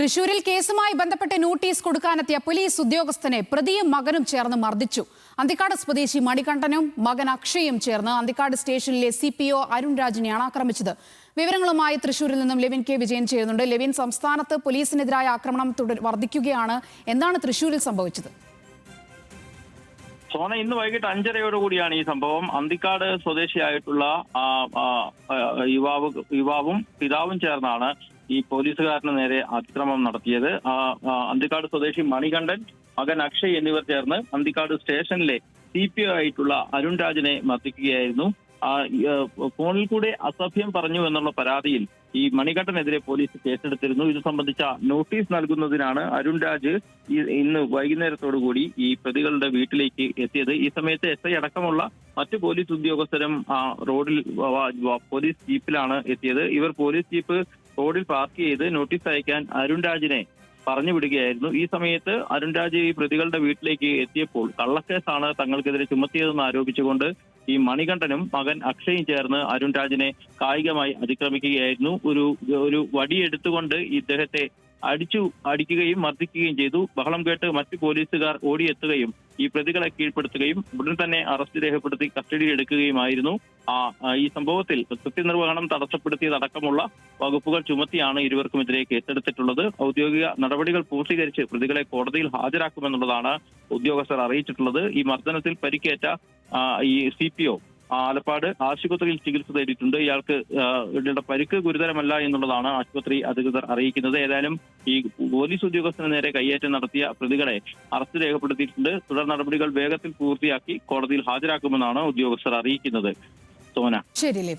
തൃശൂരിൽ കേസുമായി ബന്ധപ്പെട്ട് നോട്ടീസ് കൊടുക്കാനെത്തിയ പോലീസ് ഉദ്യോഗസ്ഥനെ പ്രതിയും മകനും ചേർന്ന് മർദ്ദിച്ചു. അന്തിക്കാട് സ്വദേശി മണികണ്ഠനും മകൻ അക്ഷയും ചേർന്ന് അന്തിക്കാട് സ്റ്റേഷനിലെ CPO അരുൺ രാജിനെയാണ് ആക്രമിച്ചത്. വിവരങ്ങളുമായി തൃശൂരിൽ നിന്നും ലെവിൻ കെ വിജയൻ ചേരുന്നുണ്ട്. ലെവിൻ, സംസ്ഥാനത്ത് പോലീസിനെതിരായ ആക്രമണം വർദ്ധിക്കുകയാണ്. എന്താണ് തൃശൂരിൽ സംഭവിച്ചത്? സോന, ഇന്ന് വൈകിട്ട് 5:30 ഈ സംഭവം. അന്തിക്കാട് സ്വദേശിയായിട്ടുള്ള യുവാവും പിതാവും ചേർന്നാണ് ഈ പോലീസുകാരന് നേരെ അതിക്രമം നടത്തിയത്. അന്തിക്കാട് സ്വദേശി മണികണ്ഠൻ, മകൻ അക്ഷയ് എന്നിവർ ചേർന്ന് അന്തിക്കാട് സ്റ്റേഷനിലെ CPO ആയിട്ടുള്ള അരുൺ രാജിനെ മർദ്ദിക്കുകയായിരുന്നു. ഫോണിൽ കൂടെ അസഭ്യം പറഞ്ഞു എന്നുള്ള പരാതിയിൽ ഈ മണികണ്ഠനെതിരെ പോലീസ് കേസെടുത്തിരുന്നു. ഇത് സംബന്ധിച്ച നോട്ടീസ് നൽകുന്നതിനാണ് അരുൺ രാജ് ഇന്ന് വൈകുന്നേരത്തോടുകൂടി ഈ പ്രതികളുടെ വീട്ടിലേക്ക് എത്തിയത്. ഈ സമയത്ത് SI അടക്കമുള്ള മറ്റു പോലീസ് ഉദ്യോഗസ്ഥരും റോഡിൽ പോലീസ് ജീപ്പിലാണ് എത്തിയത്. ഇവർ പോലീസ് ജീപ്പ് റോഡിൽ പാർക്ക് ചെയ്ത് നോട്ടീസ് അയക്കാൻ അരുൺ രാജിനെ പറഞ്ഞു വിടുകയായിരുന്നു. ഈ സമയത്ത് അരുൺ രാജ് ഈ പ്രതികളുടെ വീട്ടിലേക്ക് എത്തിയപ്പോൾ കള്ളക്കേസാണ് തങ്ങൾക്കെതിരെ ചുമത്തിയതെന്ന് ആരോപിച്ചുകൊണ്ട് ഈ മണികണ്ഠനും മകൻ അക്ഷയും ചേർന്ന് അരുൺ രാജിനെ കായികമായി അതിക്രമിക്കുകയായിരുന്നു. ഒരു വടിയെടുത്തുകൊണ്ട് ഇദ്ദേഹത്തെ അടിക്കുകയും മർദ്ദിക്കുകയും ചെയ്തു. ബഹളം കേട്ട് മറ്റു പോലീസുകാർ ഓടിയെത്തുകയും ഈ പ്രതികളെ കീഴ്പ്പെടുത്തുകയും ഉടൻ തന്നെ അറസ്റ്റ് രേഖപ്പെടുത്തി കസ്റ്റഡിയിലെടുക്കുകയുമായിരുന്നു. ഈ സംഭവത്തിൽ കൃത്യനിർവഹണം തടസ്സപ്പെടുത്തിയതടക്കമുള്ള വകുപ്പുകൾ ചുമത്തിയാണ് ഇരുവർക്കുമെതിരെ കേസെടുത്തിട്ടുള്ളത്. ഔദ്യോഗിക നടപടികൾ പൂർത്തീകരിച്ച് പ്രതികളെ കോടതിയിൽ ഹാജരാക്കുമെന്നുള്ളതാണ് ഉദ്യോഗസ്ഥർ അറിയിച്ചിട്ടുള്ളത്. ഈ മർദ്ദനത്തിൽ പരിക്കേറ്റ ഈ CPO ആലപ്പാട് ആശുപത്രിയിൽ ചികിത്സ തേടിയിട്ടുണ്ട്. ഇയാൾക്ക് പരിക്ക് ഗുരുതരമല്ല എന്നുള്ളതാണ് ആശുപത്രി അധികൃതർ അറിയിക്കുന്നത്. ഏതായാലും ഈ പോലീസ് ഉദ്യോഗസ്ഥന് നേരെ കയ്യേറ്റം നടത്തിയ പ്രതികളെ അറസ്റ്റ് രേഖപ്പെടുത്തിയിട്ടുണ്ട്. തുടർ നടപടികൾ വേഗത്തിൽ പൂർത്തിയാക്കി കോടതിയിൽ ഹാജരാക്കുമെന്നാണ് ഉദ്യോഗസ്ഥർ അറിയിക്കുന്നത്. സോന. ശരി.